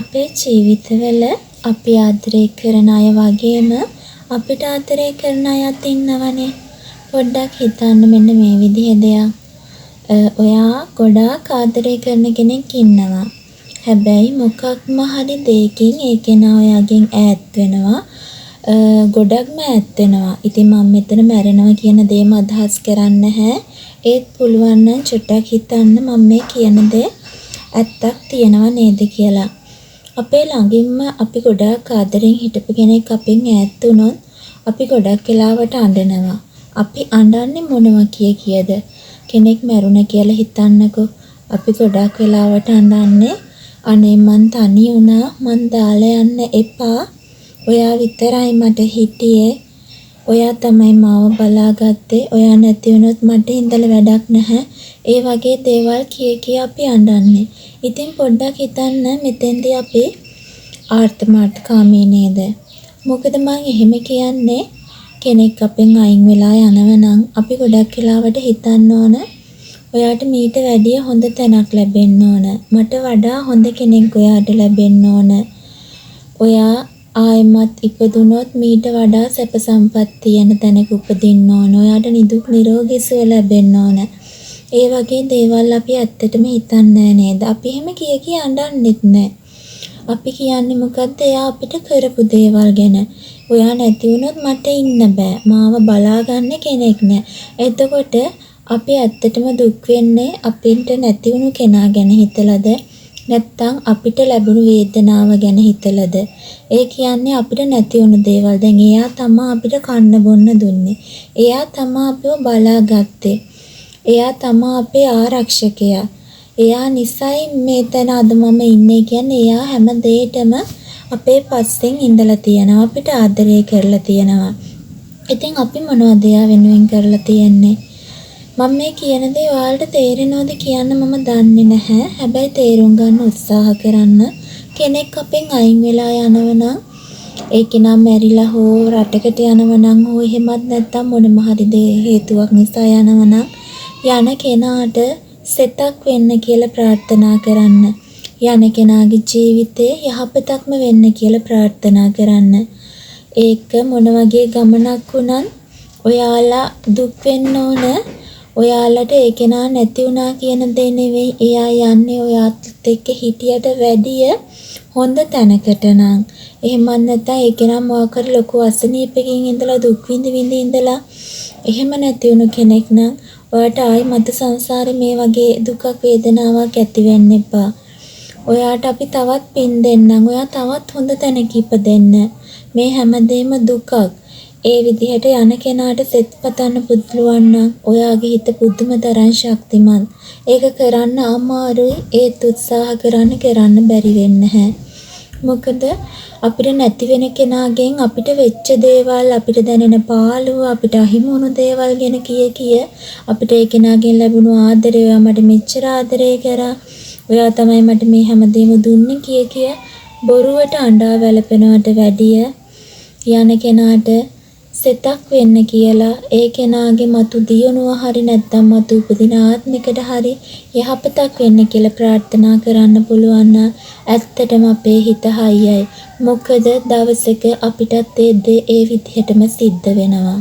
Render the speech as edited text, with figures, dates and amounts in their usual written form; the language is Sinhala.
අපේ ජීවිතවල අපි ආදරය කරන අය වගේම අපිට ආදරය කරන අයත් ඉන්නවනේ. පොඩ්ඩක් හිතන්න මෙන්න මේ විදිහේ දෙයක්. ඔයා ගොඩාක් ආදරය කරන කෙනෙක් ඉන්නවා. හැබැයි මොකක්ම හරි දෙයකින් ඒ කෙනා ඔයාගෙන් ඈත් වෙනවා. ගොඩක්ම ඈත් වෙනවා. ඉතින් මම මෙතන මැරෙනවා කියන දේම අදහස් කරන්නේ නැහැ. ඒත් පුළුවන් නම් චුට්ටක් හිතන්න මම මේ කියන දේ ඇත්තක් තියනවා නේද කියලා. අපේ ළඟින්ම අපි ගොඩාක් ආදරෙන් හිටපු කෙනෙක් අපෙන් ඈත් වුණොත් අපි ගොඩක් වෙලාවට අඬනවා. අපි අඬන්නේ මොනවා කියද? කෙනෙක් මැරුණ කියලා හිතන්නකෝ. අපි ගොඩක් වෙලාවට අඬන්නේ අනේ මං තනි වුණා, මං දාලා යන්න එපා. ඔයා විතරයි මට හිටියේ. ඔයා තමයි මාව බලාගත්තේ. ඔයා නැති වුණොත් මට ඉඳලා වැඩක් නැහැ. ඒ වගේ දේවල් කිය අපි අඬන්නේ. ඉතින් පොඩ්ඩක් හිතන්න මෙතෙන්දී අපි ආර්ථමාර්ථකාමී නේද? මොකද මං එහෙම කියන්නේ කෙනෙක් අපෙන් අයින් වෙලා යනවනම් අපි ගොඩක් වෙලාවට හිතන්න ඕන ඔයාට මීට වැඩිය හොඳ තැනක් ලැබෙන්න ඕන. මට වඩා හොඳ කෙනෙක් ඔයාට ලැබෙන්න ඕන. ඔයා ආයෙමත් ඉපදුනොත් මීට වඩා සැප සම්පත් තියෙන තැනක උපදින්න ඕන. ඔයාට නිදුක් නිරෝගී සුව ලැබෙන්න ඕන. ඒ වගේ දේවල් අපි ඇත්තටම හිතන්නේ නේද? අපි එහෙම කිය අඬන්නෙත් නැහැ. අපි කියන්නේ මොකද්ද? එයා අපිට කරපු දේවල් ගැන. ඔයා නැති වුණොත් මට ඉන්න බෑ. මාව බලාගන්න කෙනෙක් නැහැ. එතකොට අපි ඇත්තටම දුක් වෙන්නේ අපිට නැති වුණු කෙනා ගැන හිතලාද? නැත්තම් අපිට ලැබුණු වේදනාව ගැන හිතලාද? ඒ කියන්නේ අපිට නැති වුණු දේවල්. දැන් එයා තමයි අපිට කන්න බොන්න දුන්නේ. එයා තමයි අපිව බලාගත්තේ. එයා තමයි අපේ ආරක්ෂකයා. එයා නිසයි මෙතන අද මම ඉන්නේ කියන්නේ එයා හැම දෙයකම අපේ පස්සෙන් ඉඳලා තියෙනවා. අපිට ආදරය කරලා තියෙනවා. ඉතින් අපි මොනවද එයා වෙනුවෙන් කරලා තියෙන්නේ? මම මේ කියන දේ ඔයාලට තේරෙනවද කියන්න මම දන්නේ නැහැ. හැබැයි තේරුම් ගන්න උත්සාහ කරන්න. කෙනෙක් අපෙන් අයින් වෙලා යනවනම් ඒ කෙනා මැරිලා හෝ රටකට යනවනම් හෝ එහෙමත් නැත්නම් මොනම හරි හේතුවක් නිසා යනවනම් යන කෙනාට සෙතක් වෙන්න කියලා ප්‍රාර්ථනා කරන්න. යන කෙනාගේ ජීවිතේ යහපතක්ම වෙන්න කියලා ප්‍රාර්ථනා කරන්න. ඒක මොන වගේ ගමනක් වුණත් ඔයාලා දුක් වෙන්න ඕන. ඔයාලට ඒ කෙනා නැති වුණා කියන දේ නෙවෙයි. එයා යන්නේ ඔයාත් එක්ක හිටියට වැඩිය හොඳ තැනකට නම්. එහෙමත් නැත්නම් ඒ කෙනා මොකක් හරි ලොකු අසනීපකින් ඉඳලා දුක් විඳ ඉඳලා එහෙම නැති වුණු කෙනෙක් නම් ඔයාට ආයි මත සංසාරේ මේ වගේ දුකක් වේදනාවක් ඇති වෙන්න එපා. ඔයාට අපි තවත් පින් දෙන්නම්. ඔයා තවත් හොඳ තැනක ඉපදෙන්න. මේ හැමදේම දුකක්. ඒ විදිහට යන කෙනාට සෙත් පතන්න පුළුවන් නම් ඔයාගේ හිත පුදුම තරම් ශක්තිමත්. ඒක කරන්න අමාරුයි. ඒත් උත්සාහ කරන්න බැරි වෙන්නේ නැහැ. මොකද අපිට නැති වෙන කෙනාගෙන් අපිට වෙච්ච දේවල්, අපිට දැනෙන පාළුව, අපිට අහිමි වුණු දේවල් ගැන කිය අපිට ඒ කෙනාගෙන් ලැබුණු ආදරය, ඔයා මට මෙච්චර ආදරය කරා, ඔයා තමයි මට මේ හැමදේම දුන්නේ කිය බොරුවට අඬා වැළපෙනවට වැඩිය යන කෙනාට සෙතක් වෙන්න කියලා ඒ කෙනාගේ මතු දියුණුව හරි නැත්නම් මතු උපදින ආත්මිකට හරි යහපතක් වෙන්න කියලා ප්‍රාර්ථනා කරන්න පුළුවන් නම් ඇත්තටම අපේ හිත හයියයි. මොකද දවසක අපිටත් ඒ විදිහටම සිද්ධ වෙනවා.